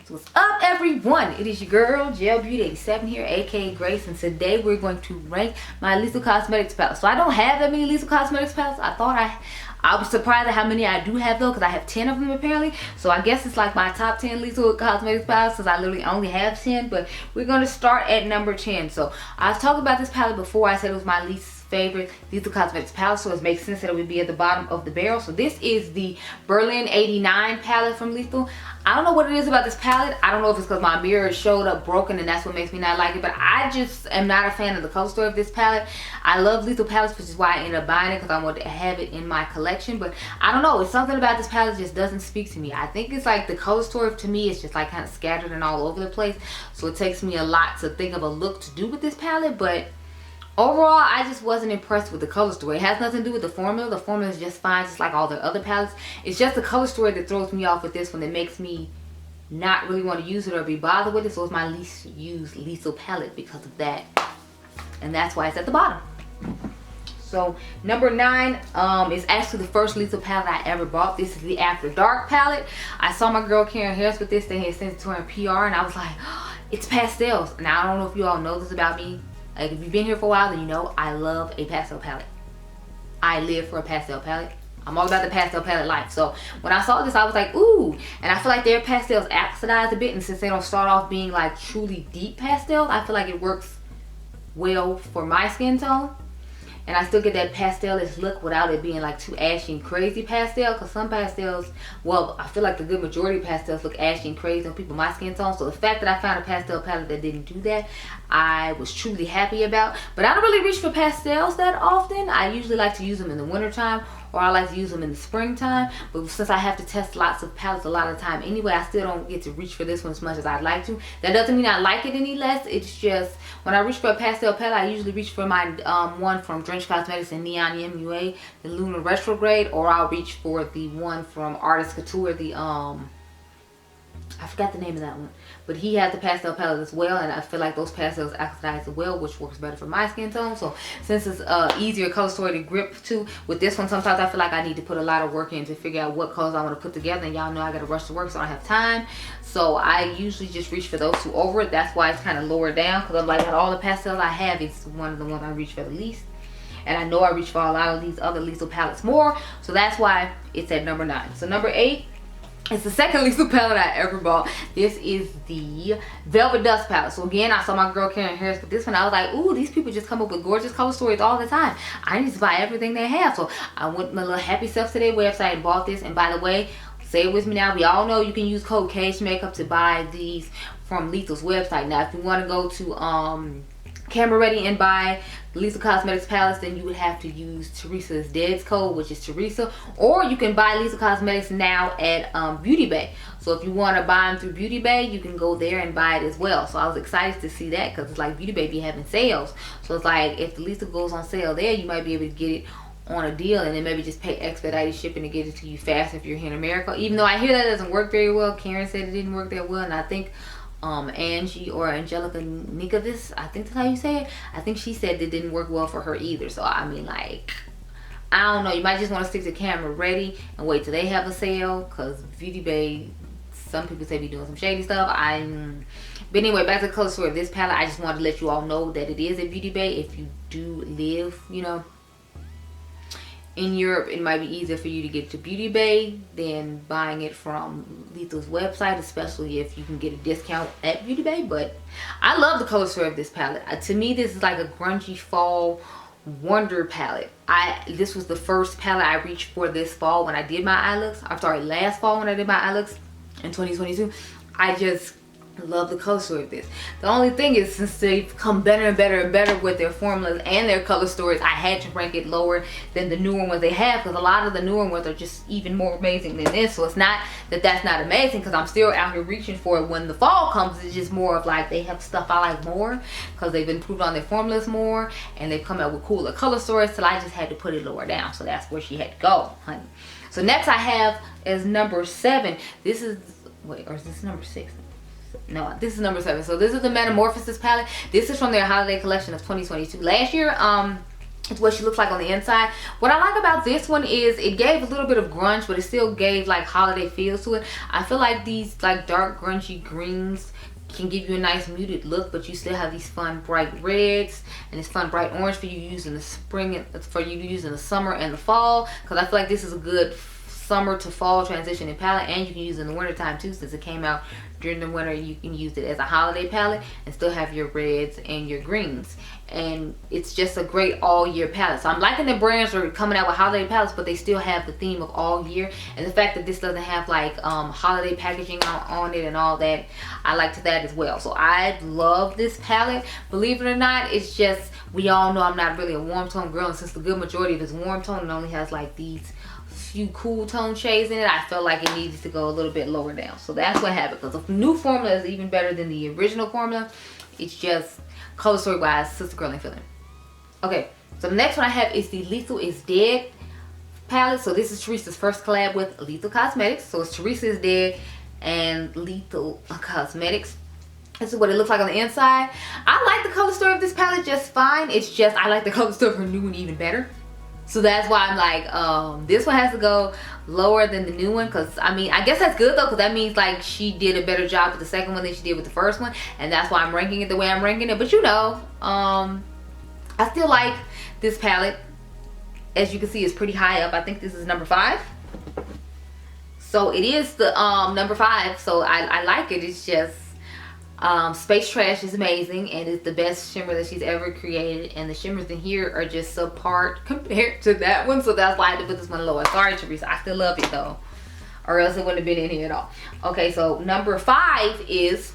So what's up, everyone? It is your girl Gel Beauty 87 here, aka Grace, and today we're going to rank my Lethal Cosmetics palettes. So I don't have that many Lethal Cosmetics palettes. I was surprised at how many I do have though, because I have 10 of them apparently. So I guess it's like my top 10 Lethal Cosmetics palettes, because I literally only have 10. But we're going to start at number 10. So I was talking about this palette before. I said it was my least favorite Lethal Cosmetics palette, so it makes sense that it would be at the bottom of the barrel. So this is the Berlin 89 palette from Lethal. I don't know what it is about this palette. I don't know if it's because my mirror showed up broken and that's what makes me not like it, but I just am not a fan of the color story of this palette. I love Lethal palettes, which is why I ended up buying it, because I wanted to have it in my collection. But I don't know, it's something about this palette that just doesn't speak to me. I think it's like the color story to me is just like kind of scattered and all over the place, so it takes me a lot to think of a look to do with this palette. But overall, I just wasn't impressed with the color story. It has nothing to do with the formula. The formula is just fine, just like all the other palettes. It's just the color story that throws me off with this one, that makes me not really want to use it or be bothered with it. So it's my least used Lethal palette because of that. And that's why it's at the bottom. So number 9 is actually the first Lethal palette I ever bought. This is the After Dark palette. I saw my girl Karen Harris with this. They had sent it to her in PR, and I was like, oh, it's pastels. Now I don't know if you all know this about me. Like, if you've been here for a while, then you know I love a pastel palette. I live for a pastel palette. I'm all about the pastel palette life. So when I saw this, I was like, ooh. And I feel like their pastels oxidize a bit, and since they don't start off being like truly deep pastels, I feel like it works well for my skin tone. And I still get that pastel-ish look without it being like too ashy and crazy pastel. Because some pastels, well, I feel like the good majority of pastels look ashy and crazy on people my skin tone. So the fact that I found a pastel palette that didn't do that, I was truly happy about. But I don't really reach for pastels that often. I usually like to use them in the wintertime, or I like to use them in the springtime. But since I have to test lots of palettes a lot of the time anyway, I still don't get to reach for this one as much as I'd like to. That doesn't mean I like it any less. It's just when I reach for a pastel palette, I usually reach for my one from Drench Cosmetics and Neon MUA, the Lunar Retrograde, or I'll reach for the one from Artist Couture, the I forgot the name of that one, but he has the pastel palette as well, and I feel like those pastels oxidize as well, which works better for my skin tone. So since it's easier color story to grip to, with this one sometimes I feel like I need to put a lot of work in to figure out what colors I want to put together, and y'all know I gotta rush to work, so I don't have time. So I usually just reach for those two over it. That's why it's kind of lower down, because I'm like, out of all the pastels I have, it's one of the ones I reach for the least. And I know I reach for a lot of these other Lethal palettes more, so that's why it's at number 9. So number 8, it's the second Lethal palette I ever bought. This is the Velvet Dust palette. So again, I saw my girl Karen Harris with this one. I was like, ooh, these people just come up with gorgeous color stories all the time. I need to buy everything they have. So I went my little Happy Self Today website and bought this. And by the way, say it with me now, we all know you can use code CAGEMAKeup to buy these from Lethal's website. Now if you want to go to Camera Ready and buy Lethal Cosmetics palettes, then you would have to use Teresa's Dead's code, which is Teresa, or you can buy Lethal Cosmetics now at Beauty Bay. So if you want to buy them through Beauty Bay, you can go there and buy it as well. So I was excited to see that, because it's like Beauty Bay be having sales. So it's like if the Lethal goes on sale there, you might be able to get it on a deal, and then maybe just pay expedited shipping to get it to you fast if you're here in America. Even though I hear that doesn't work very well. Karen said it didn't work that well, and I think Angie or Angelica Nikovis, I think that's how you say it, I think she said it didn't work well for her either. So I mean, like, I don't know, you might just want to stick to Camera Ready and wait till they have a sale, because Beauty Bay, some people say be doing some shady stuff. But anyway, back to the color story of this palette. I just wanted to let you all know that it is at Beauty Bay. If you do live, you know, in Europe, it might be easier for you to get to Beauty Bay than buying it from Lethal's website, especially if you can get a discount at Beauty Bay. But I love the color story of this palette. To me, this is like a grungy fall wonder palette. This was the first palette I reached for this fall when I did my eye looks. I'm sorry, last fall when I did my eye looks in 2022. I just love the color story of this. The only thing is, since they've come better and better and better with their formulas and their color stories, I had to rank it lower than the newer ones they have, because a lot of the newer ones are just even more amazing than this. So it's not that that's not amazing, because I'm still out here reaching for it when the fall comes. It's just more of like, they have stuff I like more because they've improved on their formulas more, and they've come out with cooler color stories, so I just had to put it lower down. So that's where she had to go, honey. So next I have as number 7, this is, wait, or is this number 6? No, this is number 7. So this is the Metamorphosis palette. This is from their holiday collection of 2022. Last year, It's what she looks like on the inside. What I like about this one is it gave a little bit of grunge, but it still gave like holiday feels to it. I feel like these like dark grungy greens can give you a nice muted look, but you still have these fun bright reds and this fun bright orange for you to use in the spring and for you to use in the summer and the fall, because I feel like this is a good summer to fall transitioning palette, and you can use it in the winter time too, since it came out during the winter. You can use it as a holiday palette and still have your reds and your greens, and it's just a great all year palette. So I'm liking the brands are coming out with holiday palettes, but they still have the theme of all year, and the fact that this doesn't have like holiday packaging on it and all that, I liked that as well. So I love this palette. Believe it or not, it's just, we all know I'm not really a warm tone girl, and since the good majority of it's warm tone, it only has like these few cool tone shades in it, I felt like it needed to go a little bit lower down. So that's what happened, because the new formula is even better than the original formula. It's just color story wise, sister girl ain't feeling. Okay, so the next one I have is the Lethal is Dead palette. So this is Teresa's first collab with Lethal Cosmetics. So it's Teresa is Dead and Lethal Cosmetics. This is what it looks like on the inside. I like the color story of this palette just fine. It's just I like the color story of her new one even better. So that's why I'm like, this one has to go lower than the new one, because I mean, I guess that's good though, because that means like she did a better job with the second one than she did with the first one, and that's why I'm ranking it the way I'm ranking it. But you know, I still like this palette. As you can see, it's pretty high up. I think this is number 5. So it is the number 5. So I like it. It's just Space Trash is amazing, and it's the best shimmer that she's ever created, and the shimmers in here are just subpar compared to that one, so that's why I had to put this one lower. Sorry Teresa, I still love it though, or else it wouldn't have been in here at all. Okay, so number 5 is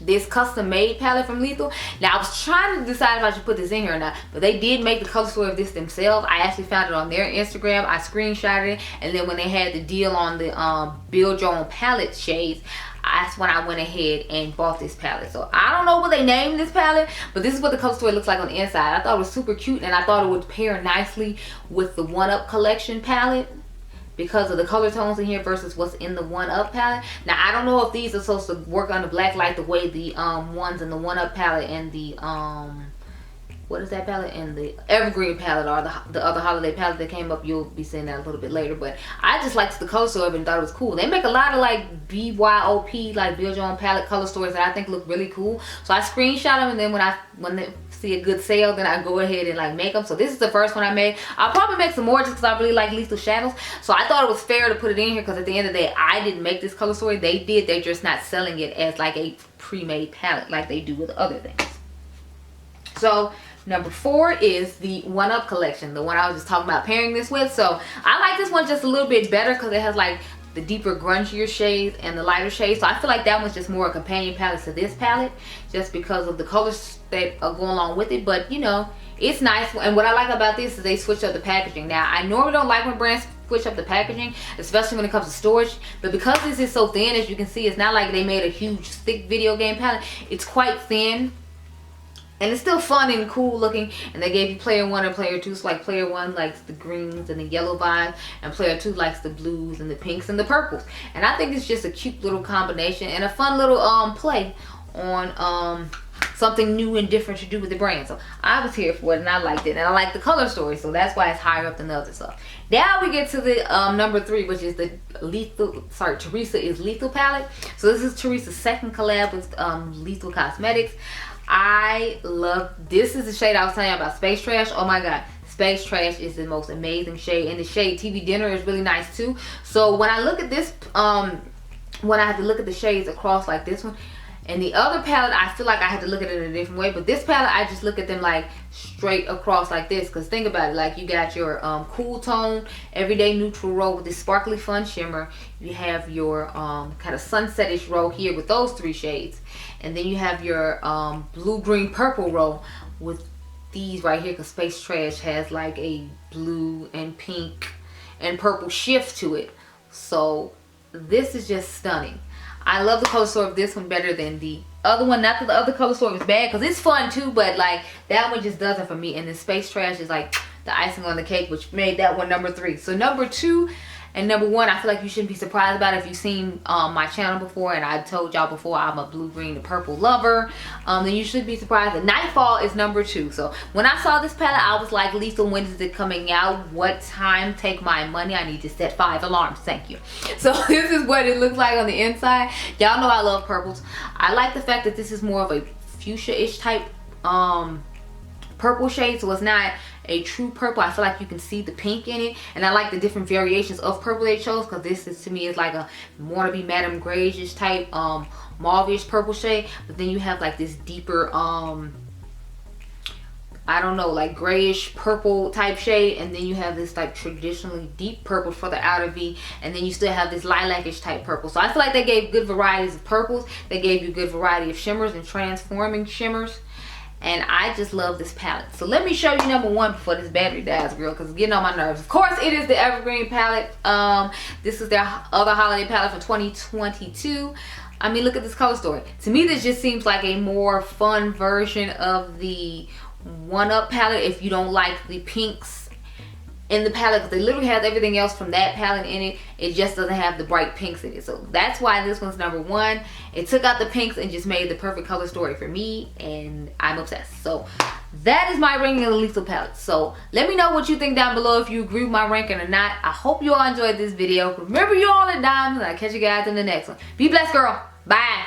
this custom made palette from Lethal. Now I was trying to decide if I should put this in here or not, but they did make the color story of this themselves. I actually found it on their Instagram. I screenshotted it, and then when they had the deal on the build your own palette shades, that's when I went ahead and bought this palette. So I don't know what they named this palette, but this is what the color story looks like on the inside. I thought it was super cute, and I thought it would pair nicely with the 1UP collection palette because of the color tones in here versus what's in the 1UP palette. Now I don't know if these are supposed to work on the black light the way the ones in the 1UP palette and the what is that palette and the Evergreen palette or the other holiday palette that came up. You'll be seeing that a little bit later, but I just liked the color story of it and thought it was cool. They make a lot of like BYOP, like build your own palette color stories that I think look really cool. So I screenshot them, and then when they see a good sale, then I go ahead and like make them. So this is the first one I made. I'll probably make some more just because I really like Lethal Shadows. So I thought it was fair to put it in here, because at the end of the day, I didn't make this color story. They did. They're just not selling it as like a pre-made palette like they do with other things. So number 4 is the 1UP collection, the one I was just talking about pairing this with. So I like this one just a little bit better because it has like the deeper grungier shades and the lighter shades. So I feel like that one's just more a companion palette to this palette, just because of the colors that are going along with it. But you know, it's nice. And what I like about this is they switch up the packaging. Now I normally don't like when brands switch up the packaging, especially when it comes to storage, but because this is so thin, as you can see, it's not like they made a huge thick video game palette. It's quite thin, and it's still fun and cool looking. And they gave you player 1 and player 2. So like player 1 likes the greens and the yellow vibe, and player 2 likes the blues and the pinks and the purples. And I think it's just a cute little combination and a fun little play on something new and different to do with the brand. So I was here for it, and I liked it, and I like the color story, so that's why it's higher up than the other stuff. Now we get to the number 3, which is the Teresa is Lethal palette. So this is Teresa's second collab with Lethal Cosmetics. I love this. Is the shade I was telling you about, Space Trash. Oh my god, Space Trash is the most amazing shade, and the shade TV Dinner is really nice too. So when I look at this, when I have to look at the shades across like this one and the other palette, I feel like I had to look at it in a different way. But this palette, I just look at them like straight across like this, because think about it, like you got your cool tone everyday neutral row with this sparkly fun shimmer. You have your kind of sunsetish row here with those 3 shades, and then you have your blue green purple row with these right here, because Space Trash has like a blue and pink and purple shift to it. So this is just stunning. I love the color story of this one better than the other one. Not that the other color story was bad, because it's fun too, but like that one just doesn't for me. And the Space Trash is like the icing on the cake, which made that one number 3. So number 2 And number one, I feel like you shouldn't be surprised about it if you've seen my channel before, and I told y'all before I'm a blue, green, and purple lover. Then you should be surprised that Nightfall is number 2. So when I saw this palette, I was like, Lisa, when is it coming out? What time? Take my money. I need to set 5 alarms. Thank you. So this is what it looks like on the inside. Y'all know I love purples. I like the fact that this is more of a fuchsia-ish type purple shade, so it's not a true purple. I feel like you can see the pink in it, and I like the different variations of purple they chose, because this is, to me, is like a wannabe Madame Grayish type mauve-ish purple shade. But then you have like this deeper I don't know, like grayish purple type shade, and then you have this like traditionally deep purple for the outer V, and then you still have this lilac-ish type purple. So I feel like they gave good varieties of purples. They gave you a good variety of shimmers and transforming shimmers, and I just love this palette. So let me show you number 1 before this battery dies, girl, because it's getting on my nerves. Of course, it is the Evergreen palette. This is their other holiday palette for 2022. I mean, look at this color story. To me, this just seems like a more fun version of the 1UP palette if you don't like the pinks in the palette, because they literally have everything else from that palette in it. It just doesn't have the bright pinks in it. So that's why this one's number 1. It took out the pinks and just made the perfect color story for me, and I'm obsessed. So that is my ranking of the Lethal palette. So let me know what you think down below, if you agree with my ranking or not. I hope you all enjoyed this video. Remember, you all are diamonds, and I'll catch you guys in the next one. Be blessed, girl. Bye.